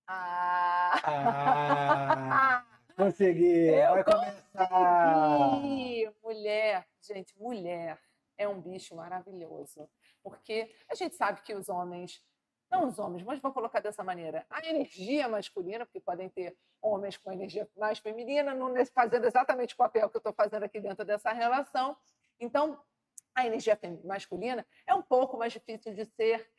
Ah! Ah, consegui! Eu Vai começar! consegui! Mulher, gente, mulher é um bicho maravilhoso. Porque a gente sabe que os homens, não os homens, mas vou colocar dessa maneira, a energia masculina, porque podem ter homens com energia mais feminina, não fazendo exatamente o papel que eu estou fazendo aqui dentro dessa relação. Então, a energia masculina é um pouco mais difícil de ser,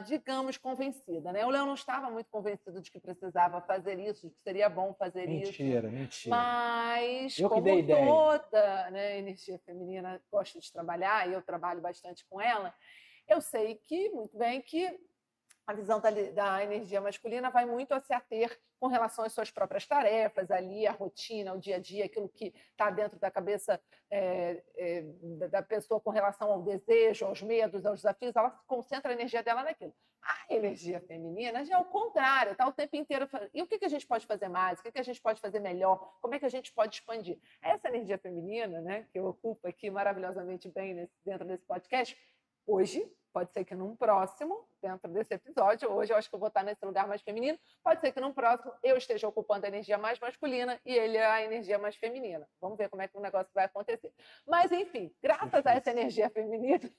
digamos, convencida. Né? O Léo não estava muito convencido de que precisava fazer isso, de que seria bom fazer isso, Mentira, mentira. mas Eu que dei como ideia. toda, né, energia feminina gosta de trabalhar, e eu trabalho bastante com ela, eu sei que, muito bem, que a visão da energia masculina vai muito a se ater com relação às suas próprias tarefas, ali, a rotina, o dia a dia, aquilo que está dentro da cabeça da pessoa com relação ao desejo, aos medos, aos desafios, ela concentra a energia dela naquilo. A energia feminina já é o contrário, está o tempo inteiro. E o que a gente pode fazer mais? O que a gente pode fazer melhor? Como é que a gente pode expandir? Essa energia feminina, né, que eu ocupo aqui maravilhosamente bem dentro desse podcast, hoje, pode ser que num próximo, dentro desse episódio, hoje eu acho que eu vou estar nesse lugar mais feminino, pode ser que num próximo eu esteja ocupando a energia mais masculina e ele a energia mais feminina. Vamos ver como é que o negócio vai acontecer. Mas, enfim, graças a essa energia feminina,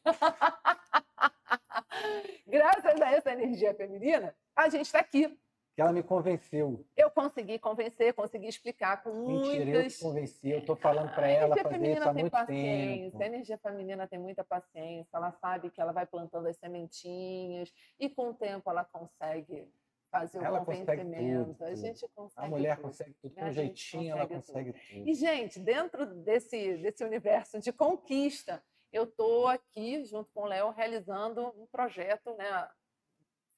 graças a essa energia feminina, a gente está aqui. Que ela me convenceu. Eu consegui convencer, consegui explicar com Mentira, eu que muitas. convenci. Eu estou falando para A ela energia fazer isso feminina há tem muito paciência, a tempo. energia feminina tem muita paciência, ela sabe que ela vai plantando as sementinhas e com o tempo ela consegue fazer o Ela consegue tudo, convencimento. A tudo. gente A consegue mulher tudo. consegue tudo. Com A um gente jeitinho, ela consegue tudo. consegue tudo. E, gente, dentro desse universo de conquista, eu estou aqui, junto com o Léo, realizando um projeto, né?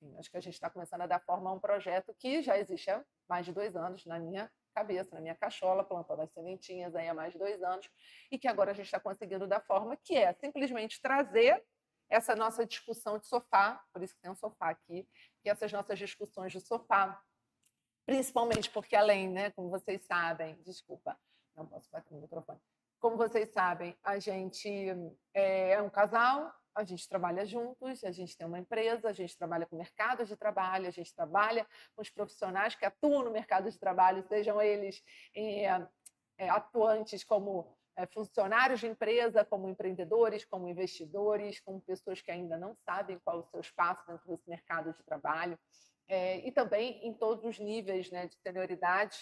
Enfim, acho que a gente está começando a dar forma a um projeto que já existe há mais de 2 anos na minha cabeça, na minha cachola, plantando as sementinhas aí há mais de 2 anos, e que agora a gente está conseguindo dar forma, que é simplesmente trazer essa nossa discussão de sofá, por isso que tem um sofá aqui, que essas nossas discussões de sofá, principalmente porque além, né, como vocês sabem, desculpa, não posso bater no microfone, como vocês sabem, a gente é um casal, a gente trabalha juntos, a gente tem uma empresa, a gente trabalha com mercado de trabalho, a gente trabalha com os profissionais que atuam no mercado de trabalho, sejam eles atuantes como funcionários de empresa, como empreendedores, como investidores, como pessoas que ainda não sabem qual é o seu espaço dentro desse mercado de trabalho, e também em todos os níveis, né, de senioridade.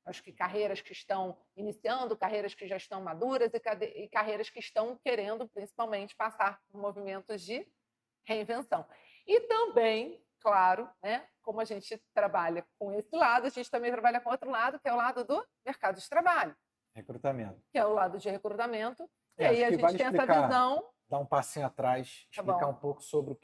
Acho que carreiras que estão iniciando, carreiras que já estão maduras e carreiras que estão querendo, principalmente, passar por movimentos de reinvenção. E também, claro, né, como a gente trabalha com esse lado, a gente também trabalha com outro lado, que é o lado do mercado de trabalho, Recrutamento. que é o lado de recrutamento. E Acho aí a que gente vale tem essa explicar, visão. dar um passinho atrás, Tá explicar bom. um pouco sobre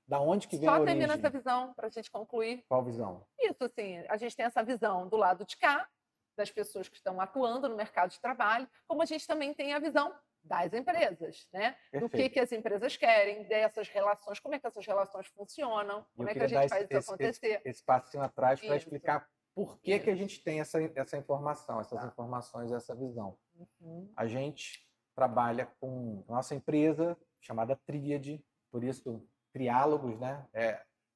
da onde que vem a Só termina essa origem. visão para a gente concluir. Qual visão? Isso, assim, a gente tem essa visão do lado de cá, das pessoas que estão atuando no mercado de trabalho, como a gente também tem a visão das empresas, né? Do Perfeito. que as empresas querem, dessas relações, como é que essas relações funcionam, como Eu é que a queria dar gente faz isso acontecer. esse passinho atrás para Isso, explicar por que a isso. gente tem essa informação, essas Tá. informações, essa visão. Uhum. A gente trabalha com nossa empresa chamada Tríade, por isso triálogos, né?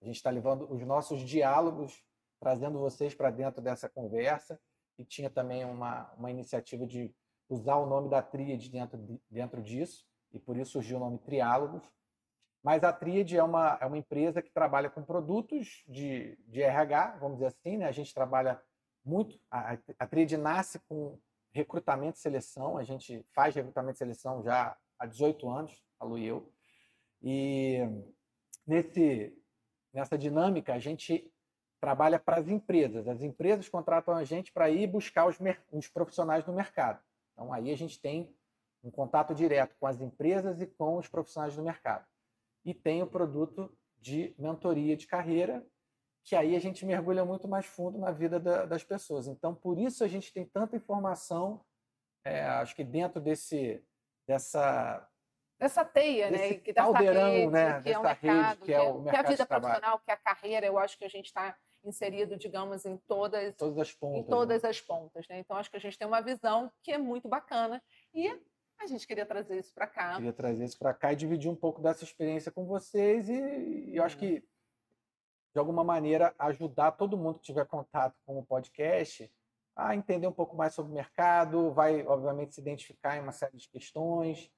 A gente está levando os nossos diálogos, trazendo vocês para dentro dessa conversa, e tinha também uma iniciativa de usar o nome da Tríade dentro disso, e por isso surgiu o nome Triálogos. Mas a Tríade é uma empresa que trabalha com produtos de RH, vamos dizer assim, né? A gente trabalha muito, a Tríade nasce com recrutamento e seleção, a gente faz recrutamento e seleção já há 18 anos, falo eu, e nessa dinâmica a gente trabalha para as empresas contratam a gente para ir buscar os profissionais no mercado. Então aí a gente tem um contato direto com as empresas e com os profissionais do mercado. E tem o produto de mentoria de carreira, que aí a gente mergulha muito mais fundo na vida das pessoas. Então, por isso a gente tem tanta informação, acho que dentro dessa teia, né? desse Dessa caldeirão, rede, né? que é o Dessa rede mercado, que é o que é a mercado vida de trabalho. profissional, que é a carreira, eu acho que a gente está inserido, digamos, em todas Todas as em pontas. todas Né? as pontas, né? Então acho que a gente tem uma visão que é muito bacana e a gente queria trazer isso para cá. Queria trazer isso para cá e dividir um pouco dessa experiência com vocês, e eu acho que de alguma maneira, ajudar todo mundo que tiver contato com o podcast a entender um pouco mais sobre o mercado, vai, obviamente, se identificar em uma série de questões.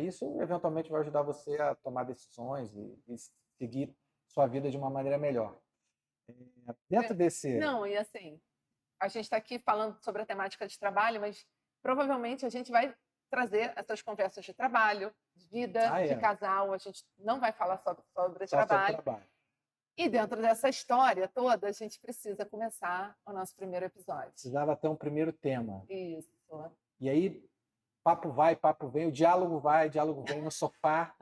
Isso, eventualmente, vai ajudar você a tomar decisões e seguir sua vida de uma maneira melhor. Dentro desse... Não, e assim, a gente está aqui falando sobre a temática de trabalho, mas provavelmente a gente vai trazer essas conversas de trabalho, de vida, de casal. A gente não vai falar só sobre trabalho. E dentro dessa história toda, a gente precisa começar o nosso primeiro episódio. Precisava ter um primeiro tema. Isso. E aí, papo vai, papo vem, o diálogo vai, o diálogo vem no sofá.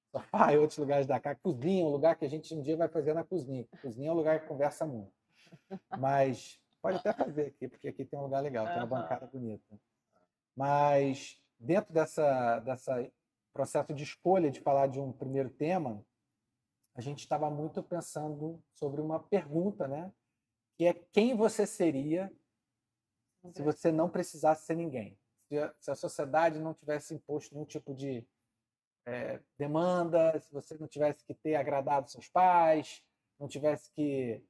Sofá e outros lugares da casa. Cozinha, um lugar que a gente um dia vai fazer na cozinha. Cozinha é um lugar que conversa muito. Mas pode até fazer aqui, porque aqui tem um lugar legal, tem uma bancada bonita. Mas dentro dessa processo de escolha de falar de um primeiro tema, a gente estava muito pensando sobre uma pergunta, né? Que é quem você seria se você não precisasse ser ninguém? Se a sociedade não tivesse imposto nenhum tipo de demanda, se você não tivesse que ter agradado seus pais, não tivesse que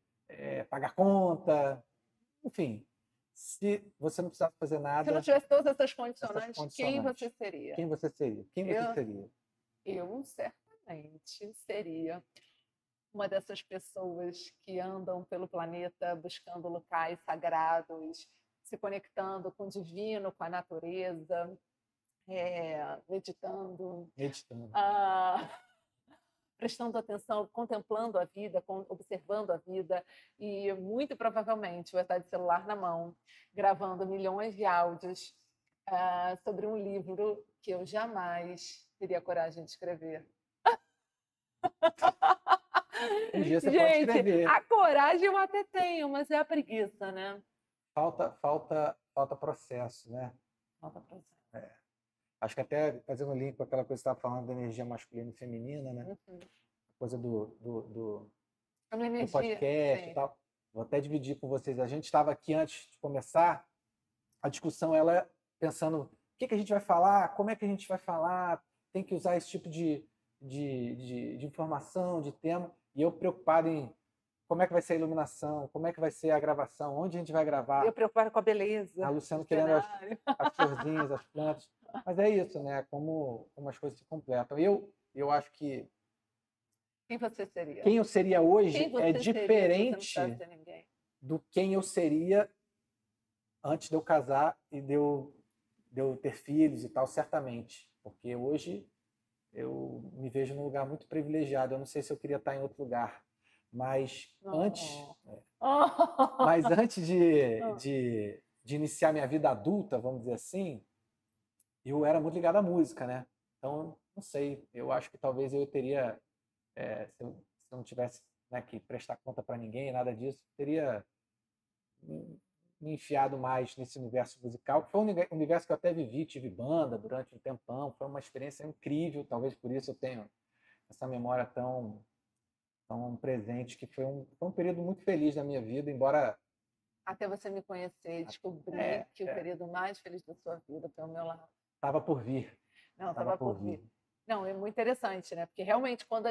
pagar conta, enfim, se você não precisasse fazer nada... Se não tivesse todas essas condicionantes, quem você seria? Quem você seria? Quem você seria? Eu certamente seria uma dessas pessoas que andam pelo planeta buscando locais sagrados, se conectando com o divino, com a natureza, meditando. Prestando atenção, contemplando a vida, observando a vida, e muito provavelmente vai estar de celular na mão, gravando milhões de áudios sobre um livro que eu jamais teria coragem de escrever. Um dia você pode escrever. A coragem eu até tenho, mas é a preguiça, né? Falta processo, né? Falta processo. Acho que até fazendo um link com aquela coisa que você estava falando da energia masculina e feminina, né? A coisa do podcast e tal. Vou até dividir com vocês. A gente estava aqui antes de começar, a discussão, ela pensando o que a gente vai falar, como é que a gente vai falar, tem que usar esse tipo de informação, de tema, e eu preocupado em como é que vai ser a iluminação, como é que vai ser a gravação, onde a gente vai gravar. Eu preocupado com a beleza. A Luciana querendo as florzinhas, as plantas. Mas é isso, né? Como as coisas se completam. Eu acho que... Quem você seria? Quem eu seria hoje é diferente do quem eu seria antes de eu casar e de eu ter filhos e tal, certamente. Porque hoje eu me vejo num lugar muito privilegiado. Eu não sei se eu queria estar em outro lugar. Mas antes de iniciar minha vida adulta, vamos dizer assim, eu era muito ligado à música, né? Então, não sei, eu acho que talvez eu teria, se eu não tivesse, né, que prestar conta para ninguém, nada disso, teria me enfiado mais nesse universo musical, que foi um universo que eu até vivi, tive banda durante um tempão, foi uma experiência incrível, talvez por isso eu tenho essa memória tão presente, que foi um período muito feliz na minha vida, embora... Até você me conhecer e descobrir que o período mais feliz da sua vida foi ao meu lado. Estava por vir. Não, estava por vir. Não, é muito interessante, né? Porque realmente, quando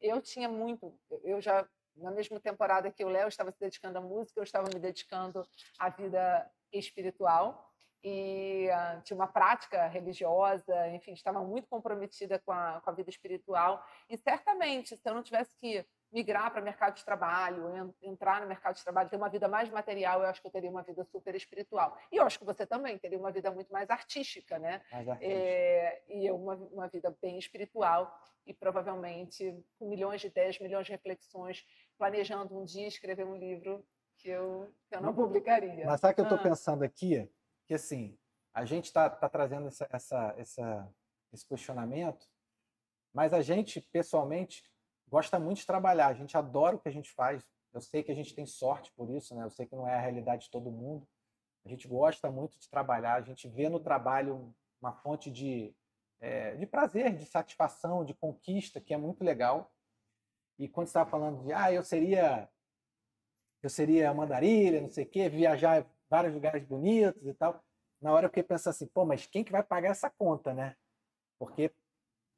eu tinha muito... Eu já, na mesma temporada que o Léo estava se dedicando à música, eu estava me dedicando à vida espiritual. E tinha uma prática religiosa, enfim, estava muito comprometida com a vida espiritual. E certamente, se eu não tivesse que migrar para o mercado de trabalho, entrar no mercado de trabalho, ter uma vida mais material, eu acho que eu teria uma vida super espiritual. E eu acho que você também teria uma vida muito mais artística, né? Mais artística. E eu uma vida bem espiritual e provavelmente com milhões de ideias, milhões de reflexões, planejando um dia escrever um livro que eu não publicaria. Mas sabe o que eu estou pensando aqui? Que assim, a gente está trazendo esse questionamento, mas a gente, pessoalmente, gosta muito de trabalhar, a gente adora o que a gente faz. Eu sei que a gente tem sorte por isso, né? Eu sei que não é a realidade de todo mundo. A gente gosta muito de trabalhar, a gente vê no trabalho uma fonte de prazer, de satisfação, de conquista, que é muito legal. E quando você estava falando de, eu seria Amanda Arilha, não sei o quê, viajar em vários lugares bonitos e tal, na hora eu fiquei pensando assim, mas quem que vai pagar essa conta, né? Porque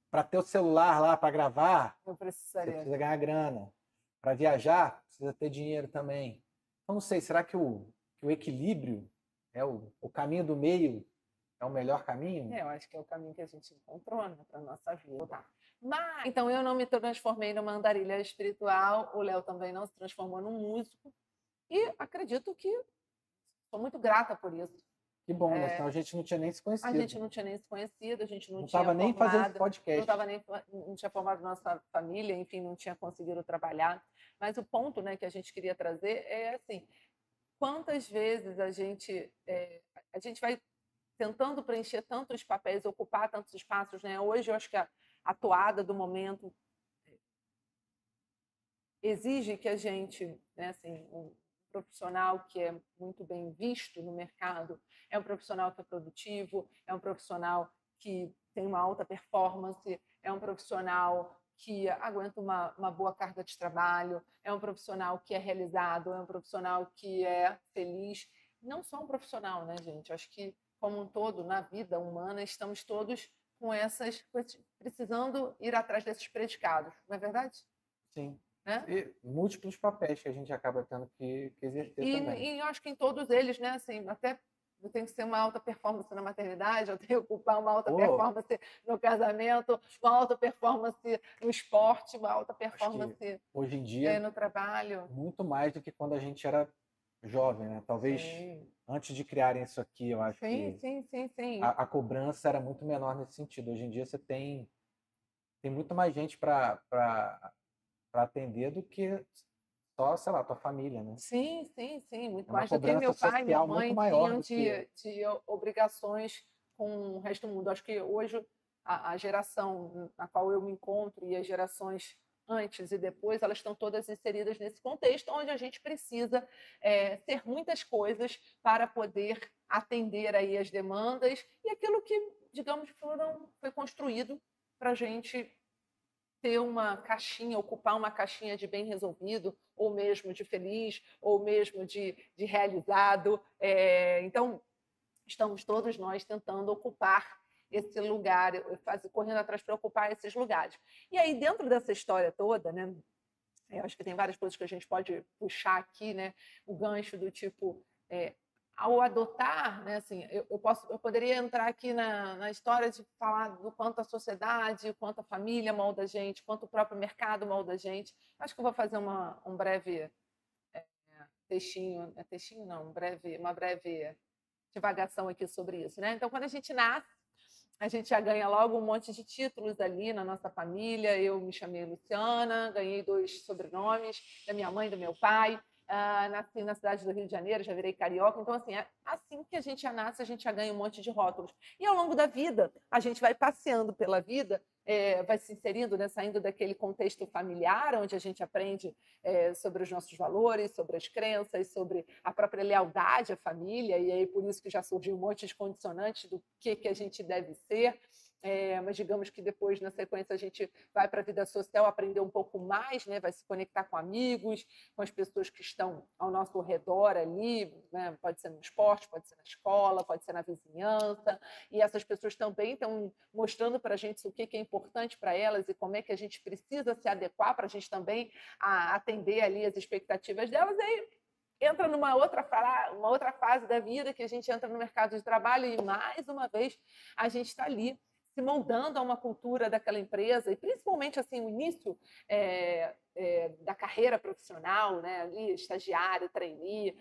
para ter o celular lá para gravar, Eu você precisaria. precisa ganhar grana. Para viajar, precisa ter dinheiro também. Então, não sei, será que o equilíbrio é o caminho do meio é o melhor caminho? Eu acho que é o caminho que a gente encontrou, né, para a nossa vida. Tá. Mas, então, eu não me transformei numa andarilha espiritual, o Léo também não se transformou num músico, e acredito que sou muito grata por isso. Que bom, né? Senão a gente não tinha nem se A conhecido. gente não tinha nem se conhecido, a gente não Não tinha estava nem fazendo esse formado, podcast. não tinha formado nossa família, enfim, não tinha conseguido trabalhar. Mas o ponto, né, que a gente queria trazer é assim, quantas vezes a gente vai tentando preencher tantos papéis, ocupar tantos espaços, né? Hoje eu acho que a toada do momento exige que a gente, né, assim, um profissional que é muito bem visto no mercado, é um profissional que é produtivo, é um profissional que tem uma alta performance, é um profissional que aguenta uma boa carga de trabalho, é um profissional que é realizado, é um profissional que é feliz. Não só um profissional, né, gente? Acho que, como um todo, na vida humana, estamos todos precisando ir atrás desses predicados, não é verdade? Sim. Né? E múltiplos papéis que a gente acaba tendo que exercer também. E eu acho que em todos eles, né, assim, até eu tenho que ser uma alta performance na maternidade, eu tenho que ocupar uma alta performance no casamento, uma alta performance no esporte, uma alta performance hoje em dia, no trabalho. Muito mais do que quando a gente era jovem, né? Talvez antes de criarem isso aqui, eu acho que sim. A cobrança era muito menor nesse sentido. Hoje em dia você tem muito mais gente para atender do que só, sei lá, tua família, né? Sim. Muito É uma mais do que meu cobrança pai e minha social mãe muito maior tinham do que... de obrigações com o resto do mundo. Acho que hoje a geração na qual eu me encontro e as gerações antes e depois, elas estão todas inseridas nesse contexto onde a gente precisa ter muitas coisas para poder atender aí as demandas e aquilo que, digamos, foi construído para a gente ter uma caixinha, ocupar uma caixinha de bem resolvido, ou mesmo de feliz, ou mesmo de realizado. Então, estamos todos nós tentando ocupar esse lugar, correndo atrás para ocupar esses lugares. E aí, dentro dessa história toda, né, eu acho que tem várias coisas que a gente pode puxar aqui, né, o gancho do tipo, ao adotar, né, assim, eu poderia entrar aqui na história de falar do quanto a sociedade, quanto a família molda a gente, quanto o próprio mercado molda a gente. Acho que eu vou fazer um breve textinho não, uma breve divagação aqui sobre isso, né? Então, quando a gente nasce, a gente já ganha logo um monte de títulos ali na nossa família. Eu me chamei Luciana, ganhei 2 sobrenomes da minha mãe e do meu pai. Nasci na cidade do Rio de Janeiro, já virei carioca. Então, assim, assim que a gente já nasce, a gente já ganha um monte de rótulos. E ao longo da vida, a gente vai passeando pela vida, vai se inserindo, né, saindo daquele contexto familiar, onde a gente aprende sobre os nossos valores, sobre as crenças, sobre a própria lealdade à família, e aí por isso que já surgiu um monte de condicionantes do que a gente deve ser. Mas digamos que depois, na sequência, a gente vai para a vida social aprender um pouco mais, né? Vai se conectar com amigos, com as pessoas que estão ao nosso redor ali, né? Pode ser no esporte, pode ser na escola, pode ser na vizinhança, e essas pessoas também estão mostrando para a gente o que é importante para elas e como é que a gente precisa se adequar para a gente também atender ali as expectativas delas, aí entra numa outra fase da vida, que a gente entra no mercado de trabalho e, mais uma vez, a gente está ali se moldando a uma cultura daquela empresa, e principalmente assim o início da carreira profissional, né, ali, estagiário, trainee,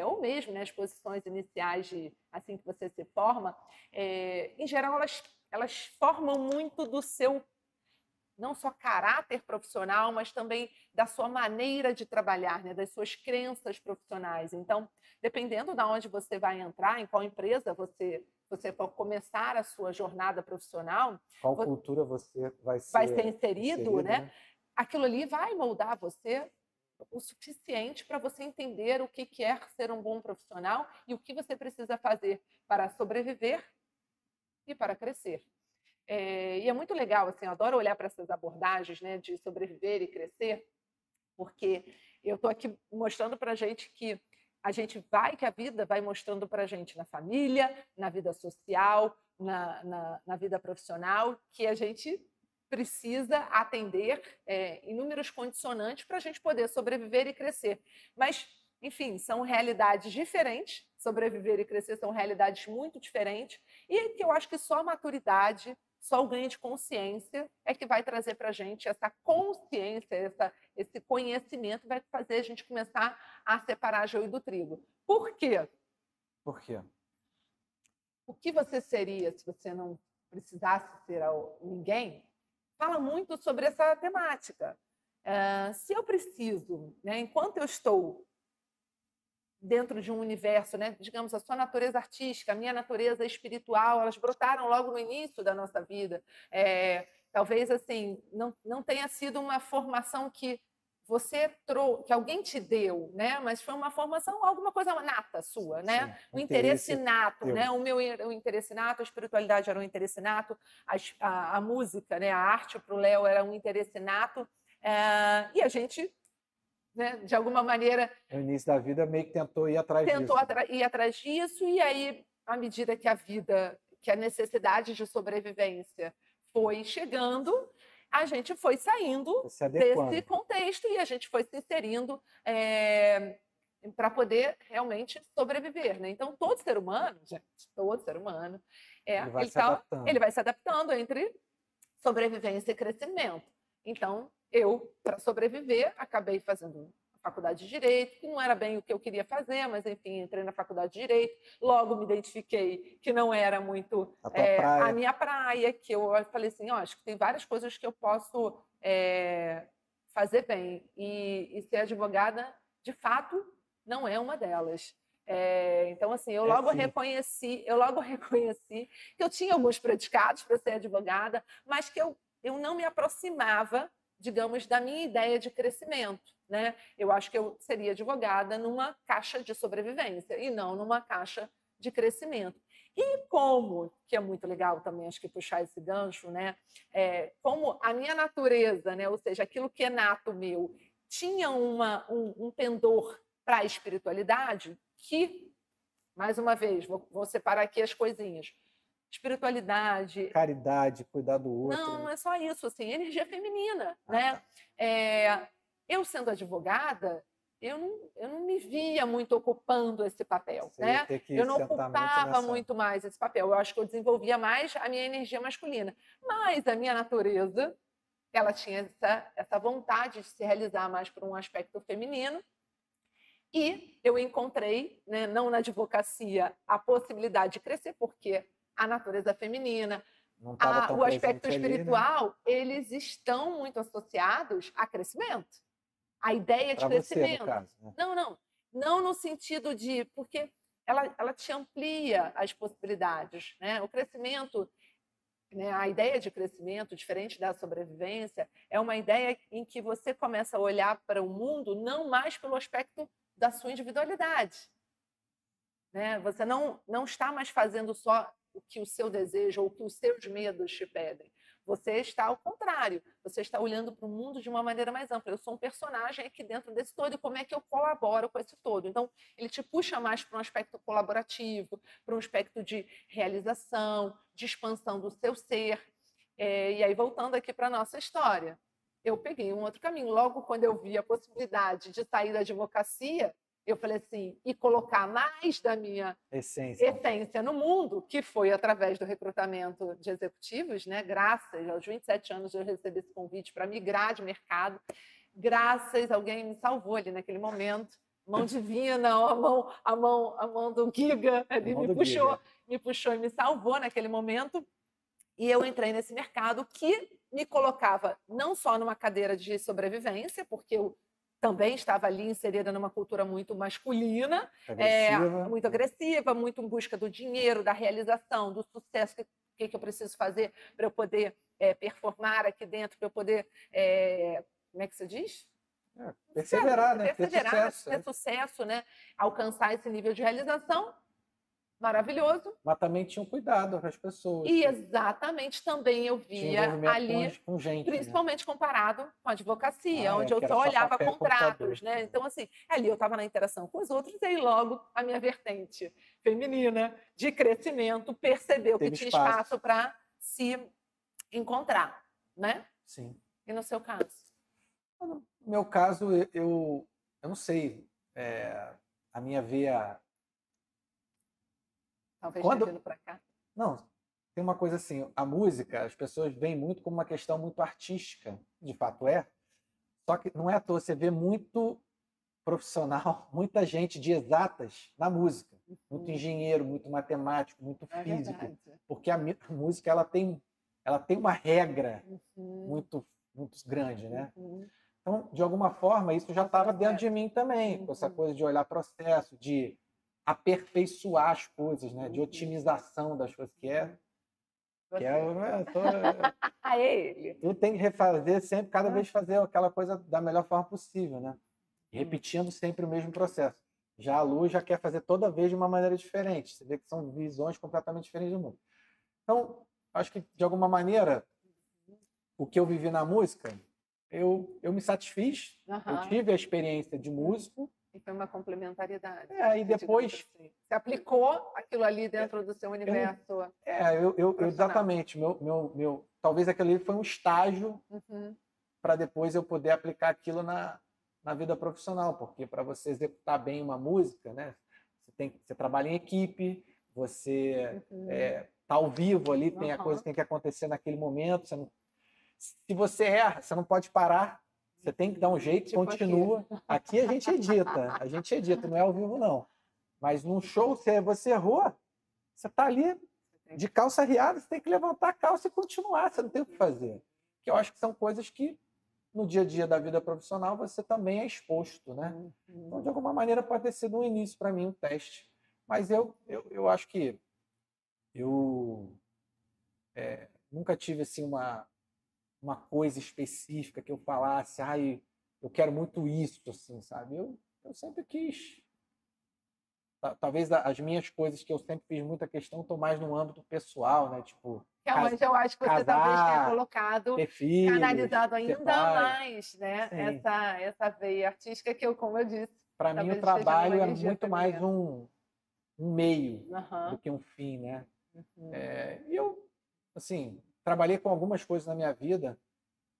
ou mesmo, né, as posições iniciais assim que você se forma, em geral elas formam muito do seu não só caráter profissional, mas também da sua maneira de trabalhar, né, das suas crenças profissionais. Então, dependendo de onde você vai entrar, em qual empresa você for começar a sua jornada profissional, qual cultura você vai ser inserido, né? Aquilo ali vai moldar você o suficiente para você entender o que é ser um bom profissional e o que você precisa fazer para sobreviver e para crescer. E é muito legal, assim, eu adoro olhar para essas abordagens, né, de sobreviver e crescer, porque eu estou aqui mostrando para a gente que que a vida vai mostrando para a gente na família, na vida social, na vida profissional, que a gente precisa atender inúmeros condicionantes para a gente poder sobreviver e crescer. Mas, enfim, são realidades diferentes. Sobreviver e crescer são realidades muito diferentes. E que eu acho que só a maturidade, só o ganho de consciência é que vai trazer para a gente essa consciência, esse conhecimento, vai fazer a gente começar a separar joio do trigo. Por quê? Por quê? O que você seria se você não precisasse ser ninguém? Fala muito sobre essa temática. Se eu preciso, né, enquanto eu estou dentro de um universo, né, digamos, a sua natureza artística, a minha natureza espiritual, elas brotaram logo no início da nossa vida. Talvez assim não tenha sido uma formação que você trouxe, que alguém te deu, né? Mas foi uma formação, alguma coisa nata sua, né? Sim, um interesse nato, teu. né? O interesse nato, a espiritualidade era um interesse nato, a música, né? A arte para o Léo era um interesse nato, e a gente, né, de alguma maneira, no início da vida meio que tentou ir atrás disso. Ir atrás disso, e aí, à medida que a necessidade de sobrevivência foi chegando, a gente foi saindo desse contexto e a gente foi se inserindo para poder realmente sobreviver, né? Então, todo ser humano, ele vai se adaptando entre sobrevivência e crescimento. Então, eu, para sobreviver, acabei fazendo faculdade de Direito, que não era bem o que eu queria fazer, mas, enfim, entrei na faculdade de Direito, logo me identifiquei que não era muito a minha praia, que eu falei assim, acho que tem várias coisas que eu posso fazer bem, e ser advogada, de fato, não é uma delas. Então, assim, eu logo reconheci que eu tinha alguns predicados para ser advogada, mas que eu não me aproximava, digamos, da minha ideia de crescimento, né? Eu acho que eu seria advogada numa caixa de sobrevivência e não numa caixa de crescimento. E como, que é muito legal também, acho que puxar esse gancho, né? Como a minha natureza, né? Ou seja, aquilo que é nato meu, tinha um pendor para a espiritualidade que, mais uma vez, vou separar aqui as coisinhas. Espiritualidade, caridade, cuidar do outro. Não é só isso, assim, energia feminina, né? Eu sendo advogada, eu não me via muito ocupando esse papel, né? Eu não ocupava muito mais esse papel. Eu acho que eu desenvolvia mais a minha energia masculina, mas a minha natureza, ela tinha essa vontade de se realizar mais por um aspecto feminino. E eu encontrei, né, não na advocacia, a possibilidade de crescer, porque a natureza feminina, o aspecto espiritual, né? Eles estão muito associados a crescimento. A ideia de crescimento. Você, no caso, né? Não no sentido de... Porque ela te amplia as possibilidades, né? O crescimento, né, a ideia de crescimento, diferente da sobrevivência, é uma ideia em que você começa a olhar para o mundo não mais pelo aspecto da sua individualidade, né? Você não está mais fazendo só o que o seu desejo ou o que os seus medos te pedem. Você está ao contrário, você está olhando para o mundo de uma maneira mais ampla. Eu sou um personagem aqui dentro desse todo e como é que eu colaboro com esse todo? Então, ele te puxa mais para um aspecto colaborativo, para um aspecto de realização, de expansão do seu ser. E aí, voltando aqui para a nossa história, eu peguei um outro caminho. Logo, quando eu vi a possibilidade de sair da advocacia, eu falei assim, e colocar mais da minha essência no mundo, que foi através do recrutamento de executivos, né? Graças aos 27 anos eu recebi esse convite para migrar de mercado. Graças, alguém me salvou ali naquele momento. Mão divina, a mão do Giga, ele me puxou e me salvou naquele momento. E eu entrei nesse mercado que me colocava não só numa cadeira de sobrevivência, porque eu também estava ali inserida numa cultura muito masculina, muito agressiva, muito em busca do dinheiro, da realização, do sucesso, o que eu preciso fazer para eu poder performar aqui dentro, para eu poder, como é que se diz? Perseverar, né? Ter sucesso, né? Alcançar esse nível de realização. Maravilhoso. Mas também tinha um cuidado com as pessoas. E exatamente também eu via ali, com gente, principalmente, né? Comparado com a advocacia, onde eu só olhava contratos, né? Então, assim, ali eu estava na interação com os outros e aí logo a minha vertente feminina de crescimento percebeu que tinha espaço para se encontrar, né? Sim. E no seu caso? No meu caso, eu não sei. A minha veia... Talvez tenha Quando... vindo para cá. Não, tem uma coisa assim, a música, as pessoas veem muito como uma questão muito artística, de fato é, só que não é à toa, você vê muito profissional, muita gente de exatas na música, muito engenheiro, muito matemático, muito físico, porque a música ela tem uma regra muito grande, né? Então, de alguma forma, isso já estava dentro de mim também, com essa coisa de olhar processo, de aperfeiçoar as coisas, né? De otimização das coisas, que é ele. tu tem que refazer sempre, cada vez fazer aquela coisa da melhor forma possível, né? Repetindo sempre o mesmo processo. Já a Lu já quer fazer toda vez de uma maneira diferente. Você vê que são visões completamente diferentes do mundo. Então, acho que, de alguma maneira, o que eu vivi na música, eu me satisfiz. Eu tive a experiência de músico. E foi uma complementariedade. E depois... Assim. Você aplicou aquilo ali dentro do seu universo. Exatamente. Talvez aquilo ali foi um estágio para depois eu poder aplicar aquilo na vida profissional, porque para você executar bem uma música, né, você trabalha em equipe, você tá ao vivo ali, tem a coisa que tem que acontecer naquele momento. Se você erra, você não pode parar, você tem que dar um jeito, tipo continua. Aqui a gente edita, não é ao vivo não. Mas num show, se você errou, você está ali de calça riada, você tem que levantar a calça e continuar, você não tem o que fazer. Que eu acho que são coisas que no dia a dia da vida profissional você também é exposto, né? Então, de alguma maneira, pode ter sido um início para mim, um teste. Mas eu acho que eu nunca tive assim, uma coisa específica que eu falasse, eu quero muito isso, assim, sabe? Eu sempre quis. Talvez as minhas coisas que eu sempre fiz muita questão estão mais no âmbito pessoal, né? Tipo, mas eu acho que você talvez tenha colocado, canalizado ainda mais, né? Essa veia artística que como eu disse. Para mim, o trabalho é muito mais um meio do que um fim, né? E eu, assim, trabalhei com algumas coisas na minha vida,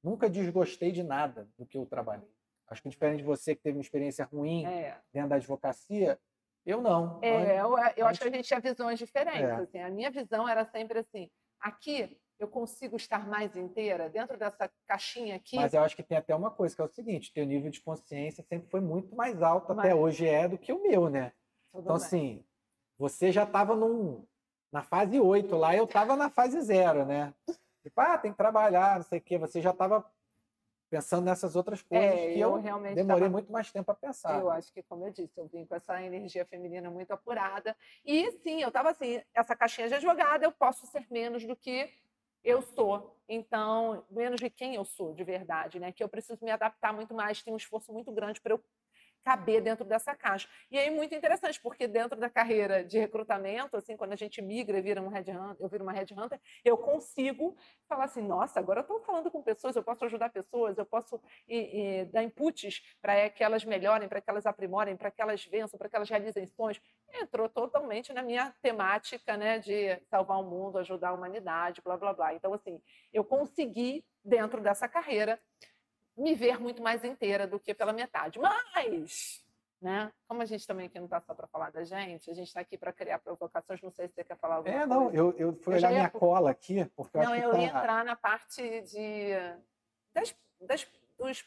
nunca desgostei de nada do que eu trabalhei. Acho que diferente de você que teve uma experiência ruim dentro da advocacia, eu não. Eu acho que a gente tinha visões diferentes. Assim. A minha visão era sempre assim, aqui eu consigo estar mais inteira dentro dessa caixinha aqui. Mas eu acho que tem até uma coisa, que é o seguinte, teu nível de consciência sempre foi muito mais alto, até hoje do que o meu, né? Então, assim, você já estava na fase 8 lá, eu estava na fase 0, né? Tipo, tem que trabalhar, não sei o quê. Você já estava pensando nessas outras coisas que eu realmente demorei muito mais tempo a pensar. Eu acho que, como eu disse, eu vim com essa energia feminina muito apurada. E, sim, eu estava assim, essa caixinha de advogada, eu posso ser menos do que eu sou. Então, menos de quem eu sou, de verdade, né? Que eu preciso me adaptar muito mais, tem um esforço muito grande para eu caber dentro dessa caixa. E aí, muito interessante, porque dentro da carreira de recrutamento, assim, quando a gente migra e vira um headhunter, eu viro uma headhunter, eu consigo falar assim, nossa, agora eu estou falando com pessoas, eu posso ajudar pessoas, eu posso dar inputs para que elas melhorem, para que elas aprimorem, para que elas vençam, para que elas realizem sonhos. Entrou totalmente na minha temática, né, de salvar o mundo, ajudar a humanidade, blá, blá, blá. Então, assim, eu consegui, dentro dessa carreira, me ver muito mais inteira do que pela metade. Mas, né, como a gente também aqui não está só para falar da gente, a gente está aqui para criar provocações, não sei se você quer falar alguma coisa. Não, eu fui olhar minha cola aqui, porque eu acho que eu ia entrar na parte dos,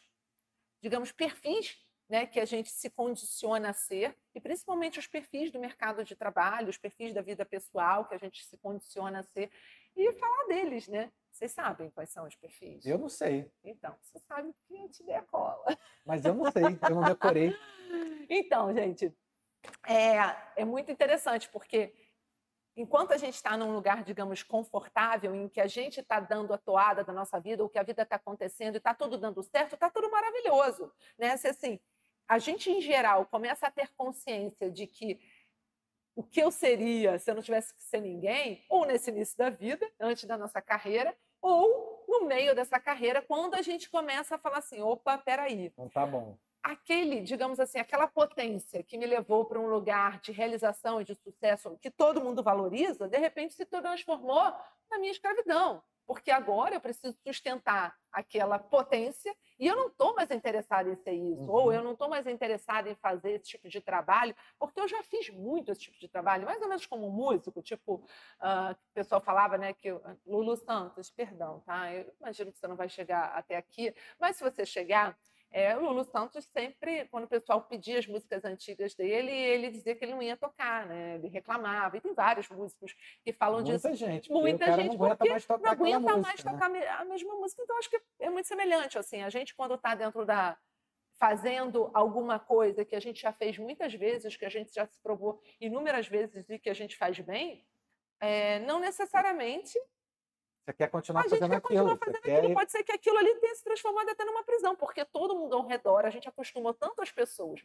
digamos, perfis, né, que a gente se condiciona a ser, e principalmente os perfis do mercado de trabalho, os perfis da vida pessoal que a gente se condiciona a ser, e falar deles, né? Vocês sabem quais são os perfis? Eu não sei. Então, você sabe que eu te dei a cola. Mas eu não sei, eu não decorei. Então, gente, é muito interessante, porque enquanto a gente está num lugar, digamos, confortável, em que a gente está dando a toada da nossa vida, ou que a vida está acontecendo e está tudo dando certo, está tudo maravilhoso. Né? Se, assim, a gente, em geral, começa a ter consciência de que o que eu seria se eu não tivesse que ser ninguém, ou nesse início da vida, antes da nossa carreira, ou no meio dessa carreira, quando a gente começa a falar assim, opa, peraí. Não tá bom. Digamos assim, aquela potência que me levou para um lugar de realização e de sucesso que todo mundo valoriza, de repente se transformou na minha escravidão. porque agora eu preciso sustentar aquela potência e eu não estou mais interessada em ser isso, ou eu não estou mais interessada em fazer esse tipo de trabalho, porque eu já fiz muito esse tipo de trabalho, mais ou menos como músico, tipo, o pessoal falava, né, que Lulu Santos, perdão, tá? Eu imagino que você não vai chegar até aqui, mas se você chegar, o Lulu Santos sempre, quando o pessoal pedia as músicas antigas dele, ele dizia que ele não ia tocar, né? Ele reclamava. E tem vários músicos que falam disso. Muita gente, porque o Muita cara não gente, aguenta porque mais não tocar aquela aguenta mais música, né? tocar a mesma música. Então, acho que é muito semelhante. Assim, a gente, quando está dentro da. Fazendo alguma coisa que a gente já fez muitas vezes, que a gente já se provou inúmeras vezes e que a gente faz bem, não necessariamente Você quer continuar a gente fazendo quer aquilo. continuar fazendo aquilo. Pode ser que aquilo ali tenha se transformado até numa prisão, porque todo mundo ao redor, a gente acostumou tanto as pessoas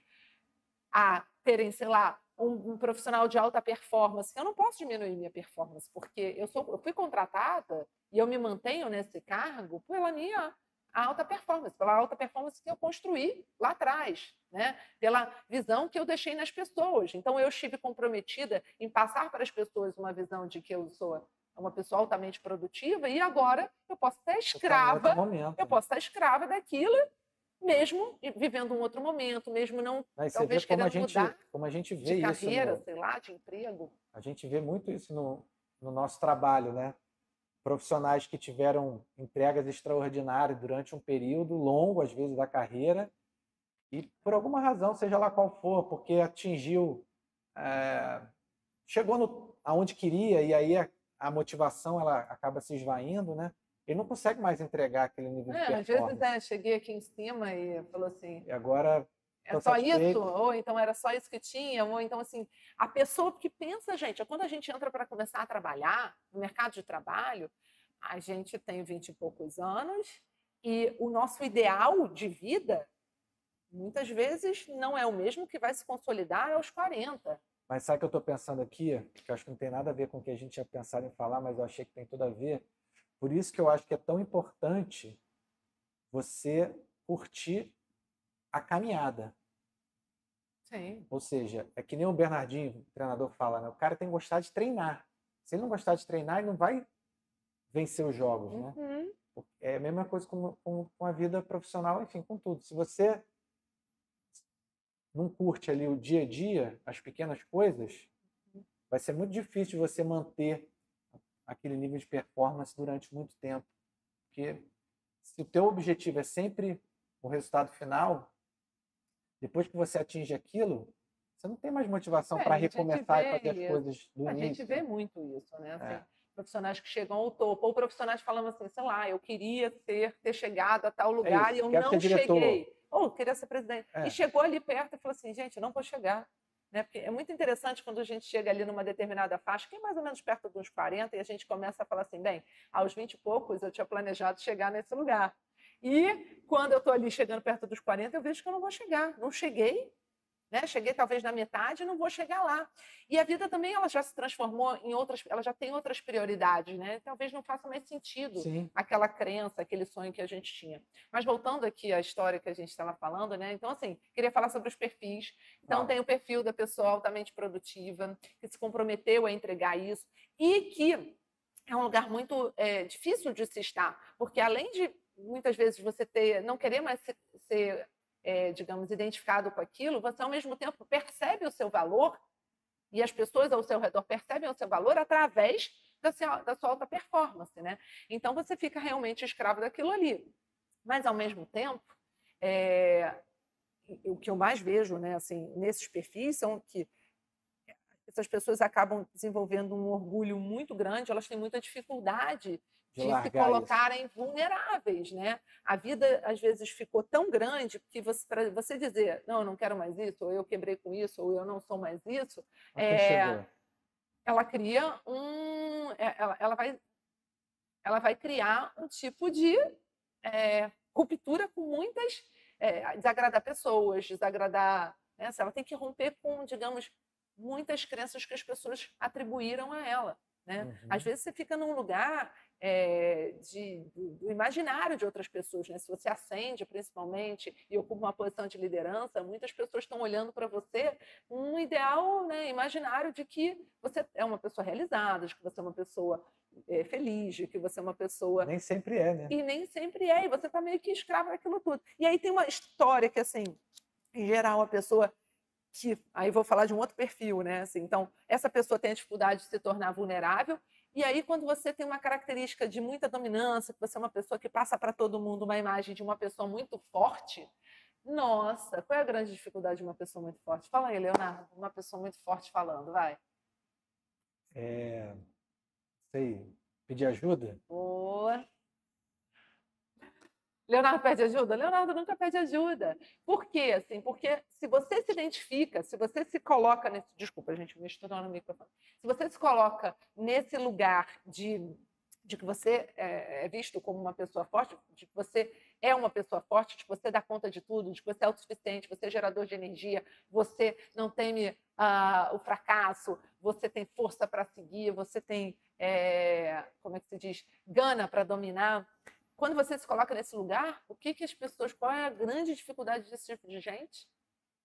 a terem, sei lá, um profissional de alta performance, que eu não posso diminuir minha performance, porque eu fui contratada e eu me mantenho nesse cargo pela minha alta performance, pela alta performance que eu construí lá atrás, né? Pela visão que eu deixei nas pessoas. Então, eu estive comprometida em passar para as pessoas uma visão de que eu sou uma pessoa altamente produtiva e agora eu posso estar escrava, eu posso estar escrava daquilo, mesmo vivendo um outro momento, mesmo não, talvez querendo mudar como a gente vê de carreira, isso sei lá, de emprego. A gente vê muito isso no nosso trabalho, né? Profissionais que tiveram entregas extraordinárias durante um período longo, às vezes, da carreira, e por alguma razão, seja lá qual for, porque atingiu, chegou aonde queria, e aí a motivação ela acaba se esvaindo, né? Ele não consegue mais entregar aquele nível de performance. Às vezes, cheguei aqui em cima e falou assim, e agora é só isso? Ou então era só isso que tinha? Ou então, assim, a pessoa que pensa, gente, quando a gente entra para começar a trabalhar no mercado de trabalho, a gente tem 20 e poucos anos e o nosso ideal de vida, muitas vezes, não é o mesmo que vai se consolidar aos 40. Mas sabe o que eu estou pensando aqui? Que eu acho que não tem nada a ver com o que a gente tinha pensado em falar, mas eu achei que tem tudo a ver. Por isso que eu acho que é tão importante você curtir a caminhada. Sim. Ou seja, é que nem o Bernardinho, o treinador, fala, né? O cara tem que gostar de treinar. Se ele não gostar de treinar, ele não vai vencer os jogos, né? É a mesma coisa com a vida profissional, enfim, com tudo. Se você não curte ali o dia a dia, as pequenas coisas, vai ser muito difícil você manter aquele nível de performance durante muito tempo. Porque se o teu objetivo é sempre o resultado final, depois que você atinge aquilo, você não tem mais motivação para recomeçar e fazer as coisas do início. A gente vê muito isso, né? Assim, profissionais que chegam ao topo, ou profissionais falando assim, sei lá, eu queria ter chegado a tal lugar e eu não cheguei. Ou queria ser presidente. E chegou ali perto e falou assim, gente, eu não vou chegar. Né? Porque é muito interessante quando a gente chega ali numa determinada faixa, que é mais ou menos perto dos 40, e a gente começa a falar assim, bem, aos 20 e poucos eu tinha planejado chegar nesse lugar. E quando eu estou ali chegando perto dos 40, eu vejo que eu não vou chegar. Não cheguei, né? Cheguei talvez na metade e não vou chegar lá. E a vida também ela já se transformou em outras, ela já tem outras prioridades, né? Talvez não faça mais sentido aquela crença, aquele sonho que a gente tinha. Mas voltando aqui à história que a gente estava falando, né? Então, assim, queria falar sobre os perfis. Então, tem o perfil da pessoa altamente produtiva, que se comprometeu a entregar isso e que é um lugar muito difícil de se estar, porque além de muitas vezes você não querer mais ser digamos, identificado com aquilo, você ao mesmo tempo percebe o seu valor e as pessoas ao seu redor percebem o seu valor através da sua alta performance, né? Então você fica realmente escravo daquilo ali. Mas ao mesmo tempo, o que eu mais vejo, né, assim, nesses perfis são que essas pessoas acabam desenvolvendo um orgulho muito grande, elas têm muita dificuldade de se colocarem vulneráveis, né? A vida, às vezes, ficou tão grande que para você dizer, não, eu não quero mais isso, ou eu quebrei com isso, ou eu não sou mais isso, ela cria ela vai criar um tipo de ruptura com muitas... desagradar pessoas, desagradar... Né? Ela tem que romper com, digamos, muitas crenças que as pessoas atribuíram a ela. Né? Às vezes você fica num lugar do imaginário de outras pessoas. Né? Se você ascende, principalmente, e ocupa uma posição de liderança, muitas pessoas estão olhando para você um ideal, né, imaginário de que você é uma pessoa realizada, de que você é uma pessoa feliz, de que você é uma pessoa... Nem sempre é, né? E nem sempre é, e você está meio que escravo daquilo tudo. E aí tem uma história que, assim, em geral, a pessoa que... Aí vou falar de um outro perfil, né? Assim, então, essa pessoa tem a dificuldade de se tornar vulnerável, e aí quando você tem uma característica de muita dominância, que você é uma pessoa que passa para todo mundo uma imagem de uma pessoa muito forte, nossa, qual é a grande dificuldade de uma pessoa muito forte? Fala aí, Leonardo, uma pessoa muito forte falando, vai. Sei, pedir ajuda? Boa. Leonardo pede ajuda? Leonardo nunca pede ajuda. Por quê? Assim, porque se você se identifica, se você se coloca nesse... Desculpa, gente, me misturou no microfone. Se você se coloca nesse lugar de que você é visto como uma pessoa forte, de que você é uma pessoa forte, de que você dá conta de tudo, de que você é autossuficiente, você é gerador de energia, você não teme o fracasso, você tem força para seguir, você tem, como é que se diz, gana para dominar. Quando você se coloca nesse lugar, o que as pessoas... Qual é a grande dificuldade desse tipo de gente?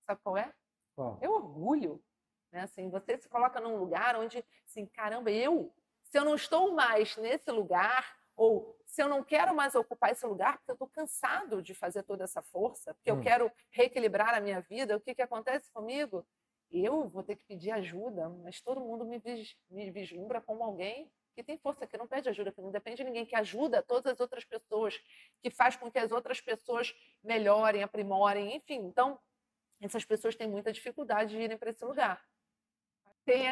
Sabe qual é? Qual? É o orgulho. Né? Assim, você se coloca num lugar onde, assim, caramba, se eu não estou mais nesse lugar, ou se eu não quero mais ocupar esse lugar, porque eu estou cansado de fazer toda essa força, porque eu quero reequilibrar a minha vida, o que acontece comigo? Eu vou ter que pedir ajuda, mas todo mundo me vislumbra como alguém que tem força, que não pede ajuda, que não depende de ninguém, que ajuda todas as outras pessoas, que faz com que as outras pessoas melhorem, aprimorem, enfim. Então, essas pessoas têm muita dificuldade de irem para esse lugar. Tem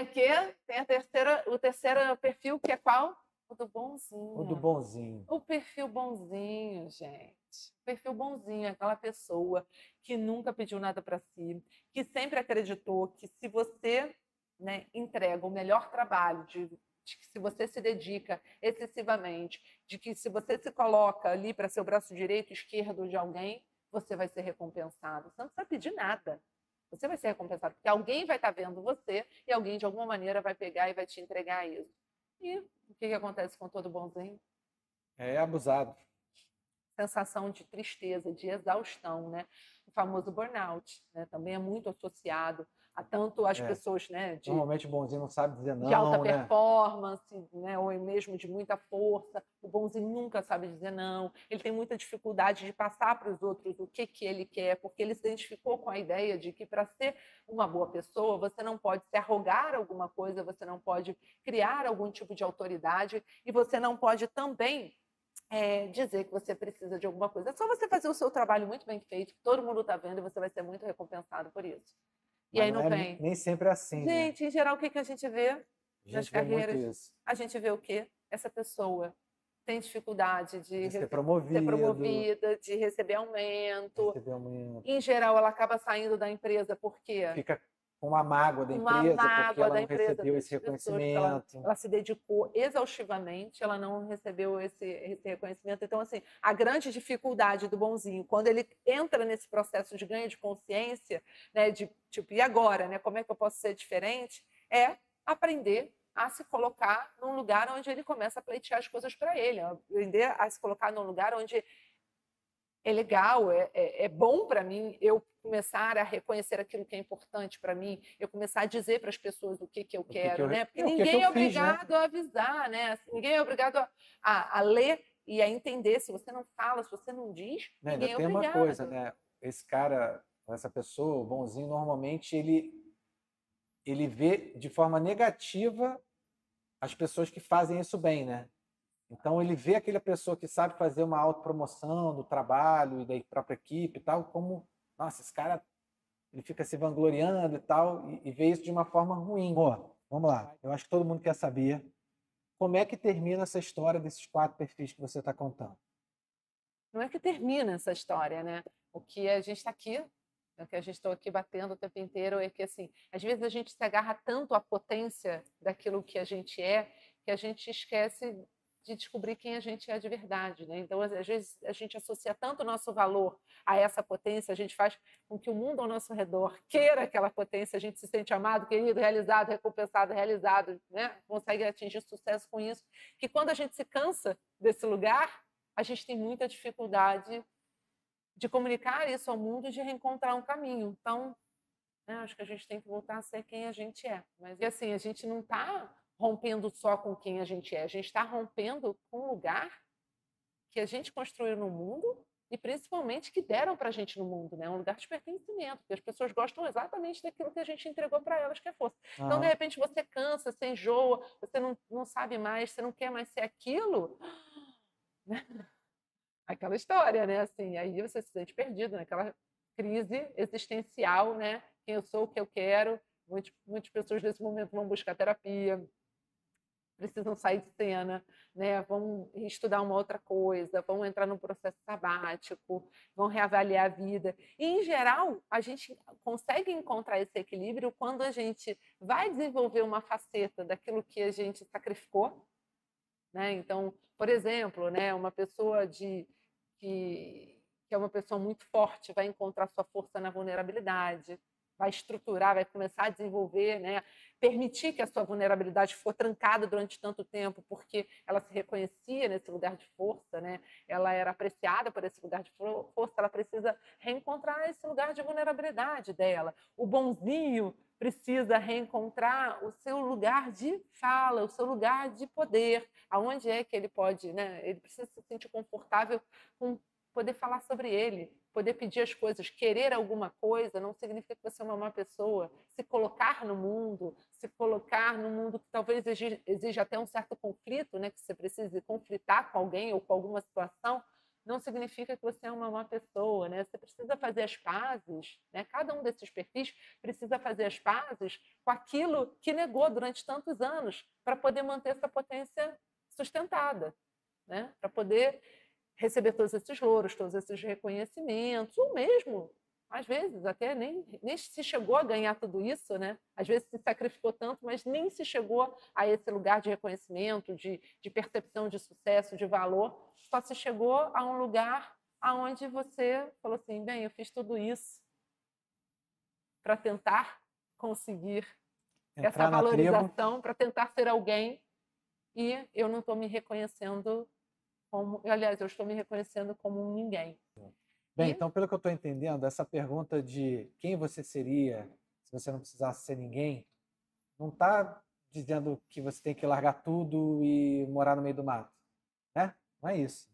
o terceiro perfil, que é qual? O do bonzinho. O do bonzinho. O perfil bonzinho, gente. O perfil bonzinho é aquela pessoa que nunca pediu nada para si, que sempre acreditou que se você, né, entrega o melhor trabalho, de que se você se dedica excessivamente, de que se você se coloca ali para ser o braço direito, esquerdo de alguém, você vai ser recompensado. Você não precisa pedir nada. Você vai ser recompensado, porque alguém vai estar vendo você e alguém, de alguma maneira, vai pegar e vai te entregar isso. E o que acontece com todo bonzinho? É abusado. Sensação de tristeza, de exaustão, né? O famoso burnout, né? Também é muito associado a tanto as pessoas, né? Normalmente o bonzinho não sabe dizer não, de alta né? performance, né? Ou mesmo de muita força. O bonzinho nunca sabe dizer não. Ele tem muita dificuldade de passar para os outros o que ele quer, porque ele se identificou com a ideia de que para ser uma boa pessoa, você não pode se arrogar alguma coisa, você não pode criar algum tipo de autoridade e você não pode também dizer que você precisa de alguma coisa. É só você fazer o seu trabalho muito bem feito, que todo mundo está vendo e você vai ser muito recompensado por isso. E Mas aí não vem. Nem sempre é assim, gente, né? em geral, o que a gente vê nas carreiras? Muito isso. A gente vê o quê? Essa pessoa tem dificuldade de ser ser promovida, de receber aumento. Receber aumento. Em geral, ela acaba saindo da empresa porque... Fica com uma mágoa da empresa, porque ela não recebeu esse reconhecimento. Ela se dedicou exaustivamente, ela não recebeu esse reconhecimento. Então, assim, a grande dificuldade do bonzinho, quando ele entra nesse processo de ganho de consciência, né, de tipo, e agora, né, como é que eu posso ser diferente? É aprender a se colocar num lugar onde ele começa a pleitear as coisas para ele, aprender a se colocar num lugar onde é legal, é bom para mim eu começar a reconhecer aquilo que é importante para mim, eu começar a dizer para as pessoas o que eu quero, né? Porque ninguém é obrigado a avisar, né? Ninguém é obrigado a ler e a entender. Se você não fala, se você não diz, ninguém é obrigado. Tem uma coisa, né? Esse cara, essa pessoa, o bonzinho, normalmente ele vê de forma negativa as pessoas que fazem isso bem, né? Então, ele vê aquela pessoa que sabe fazer uma autopromoção do trabalho e da própria equipe e tal, como, nossa, esse cara, ele fica se vangloriando e tal, e vê isso de uma forma ruim. Pô, vamos lá, eu acho que todo mundo quer saber como é que termina essa história desses 4 perfis que você está contando. Não é que termina essa história, né? O que a gente está aqui, o que a gente está aqui batendo o tempo inteiro é que, assim, às vezes a gente se agarra tanto à potência daquilo que a gente é, que a gente esquece de descobrir quem a gente é de verdade, né? Então, às vezes, a gente associa tanto o nosso valor a essa potência, a gente faz com que o mundo ao nosso redor queira aquela potência, a gente se sente amado, querido, realizado, recompensado, realizado, né? Consegue atingir sucesso com isso, que quando a gente se cansa desse lugar, a gente tem muita dificuldade de comunicar isso ao mundo e de reencontrar um caminho. Então, acho que a gente tem que voltar a ser quem a gente é. Mas, assim, a gente não está rompendo só com quem a gente está rompendo com o lugar que a gente construiu no mundo e principalmente que deram para a gente no mundo, né? Um lugar de pertencimento, porque as pessoas gostam exatamente daquilo que a gente entregou para elas, que é força. Então, de repente, você cansa, você enjoa, você não sabe mais, você não quer mais ser aquilo, né? Aquela história, né? Assim, aí você se sente perdido naquela crise existencial, né? Quem eu sou, o que eu quero. Muitas pessoas nesse momento vão buscar terapia, precisam sair de cena, né? Vão estudar uma outra coisa, vão entrar num processo sabático, vão reavaliar a vida. E, em geral, a gente consegue encontrar esse equilíbrio quando a gente vai desenvolver uma faceta daquilo que a gente sacrificou, né? Então, por exemplo, né, uma pessoa que é uma pessoa muito forte vai encontrar sua força na vulnerabilidade, vai estruturar, vai começar a desenvolver, né, permitir que a sua vulnerabilidade for trancada durante tanto tempo, porque ela se reconhecia nesse lugar de força, né? Ela era apreciada por esse lugar de força, ela precisa reencontrar esse lugar de vulnerabilidade dela. O bonzinho precisa reencontrar o seu lugar de fala, o seu lugar de poder, aonde é que ele pode, né? Ele precisa se sentir confortável com poder falar sobre ele, poder pedir as coisas, querer alguma coisa não significa que você é uma má pessoa. Se colocar no mundo que talvez exija até um certo conflito, né? Que você precise conflitar com alguém ou com alguma situação, não significa que você é uma má pessoa, né? Você precisa fazer as pazes, né? Cada um desses perfis precisa fazer as pazes com aquilo que negou durante tantos anos para poder manter essa potência sustentada, né? Para poder receber todos esses louros, todos esses reconhecimentos, ou mesmo, às vezes, até nem se chegou a ganhar tudo isso, né? Às vezes se sacrificou tanto, mas nem se chegou a esse lugar de reconhecimento, de percepção de sucesso, de valor, só se chegou a um lugar aonde você falou assim, bem, eu fiz tudo isso para tentar conseguir essa valorização, para tentar ser alguém, e eu não estou me reconhecendo como, aliás, eu estou me reconhecendo como um ninguém. Bem, então, pelo que eu estou entendendo, essa pergunta de quem você seria se você não precisasse ser ninguém, não está dizendo que você tem que largar tudo e morar no meio do mato, né? Não é isso.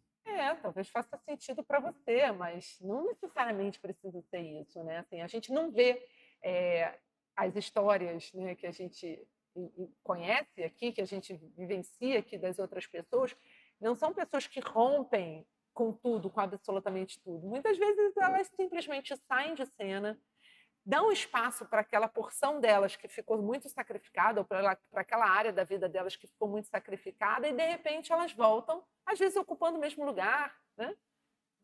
Talvez faça sentido para você, mas não necessariamente precisa ser isso, né? Assim, a gente não vê as histórias, né, que a gente conhece aqui, que a gente vivencia aqui das outras pessoas, não são pessoas que rompem com tudo, com absolutamente tudo. Muitas vezes elas simplesmente saem de cena, dão espaço para aquela porção delas que ficou muito sacrificada, ou para aquela área da vida delas que ficou muito sacrificada, e de repente elas voltam, às vezes ocupando o mesmo lugar, né?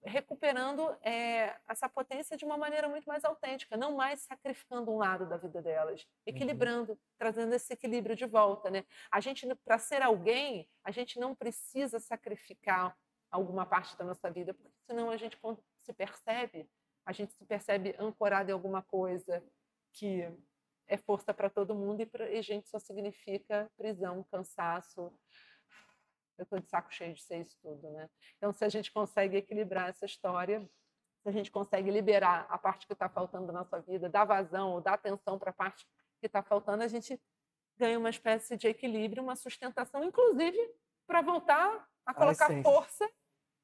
Recuperando essa potência de uma maneira muito mais autêntica, não mais sacrificando um lado da vida delas, equilibrando, trazendo esse equilíbrio de volta, né? A gente, para ser alguém, a gente não precisa sacrificar alguma parte da nossa vida, porque senão a gente, quando a gente se percebe ancorado em alguma coisa que é força para todo mundo e gente só significa prisão, cansaço. Eu estou de saco cheio de ser isso tudo, né? Então, se a gente consegue equilibrar essa história, se a gente consegue liberar a parte que está faltando da nossa vida, dar vazão ou dar atenção para a parte que está faltando, a gente ganha uma espécie de equilíbrio, uma sustentação, inclusive para voltar a colocar força,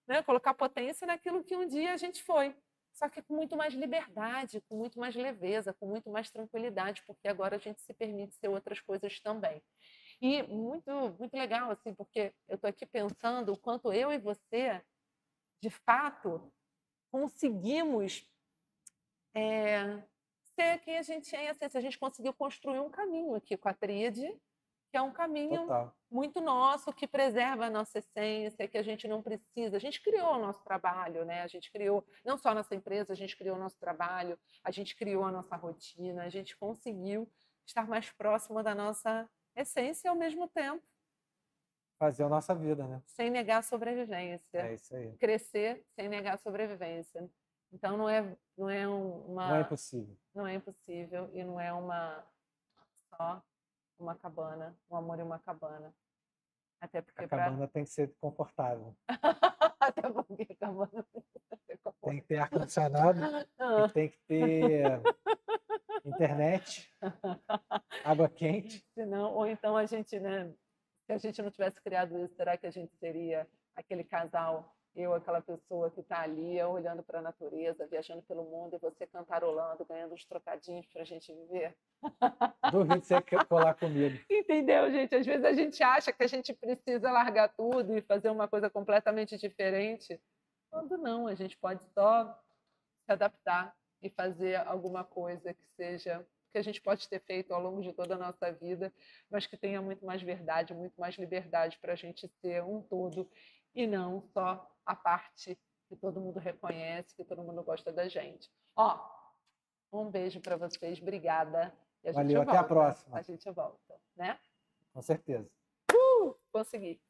né? Colocar potência naquilo que um dia a gente foi. Só que com muito mais liberdade, com muito mais leveza, com muito mais tranquilidade, porque agora a gente se permite ser outras coisas também. E muito, muito legal, assim, porque eu estou aqui pensando o quanto eu e você, de fato, conseguimos ser quem a gente é. Assim, a gente conseguiu construir um caminho aqui com a Tríade, que é um caminho muito nosso, que preserva a nossa essência, que a gente não precisa. A gente criou o nosso trabalho, né? A gente criou não só a nossa empresa, a gente criou o nosso trabalho, a gente criou a nossa rotina, a gente conseguiu estar mais próximo da nossa essência e, ao mesmo tempo, fazer a nossa vida, né? Sem negar a sobrevivência. É isso aí. Crescer sem negar a sobrevivência. Então, não é impossível. Não é impossível e não é só uma cabana, um amor em uma cabana. Até porque a cabana tem que ser confortável. Até porque a cabana tem que ter ar-condicionado e tem que ter internet, água quente. Senão, Ou então a gente, né? Se a gente não tivesse criado isso, será que a gente seria aquele casal, eu, aquela pessoa que está ali, eu olhando para a natureza, viajando pelo mundo, e você cantarolando, ganhando uns trocadinhos para a gente viver? Duvido de você colar comigo. Entendeu, gente? Às vezes a gente acha que a gente precisa largar tudo e fazer uma coisa completamente diferente, quando não, a gente pode só se adaptar e fazer alguma coisa que seja que a gente pode ter feito ao longo de toda a nossa vida, mas que tenha muito mais verdade, muito mais liberdade para a gente ser um todo e não só a parte que todo mundo reconhece, que todo mundo gosta da gente. Ó, um beijo para vocês, obrigada. E a gente Valeu, até a volta. próxima. A gente volta, né? Com certeza. Consegui.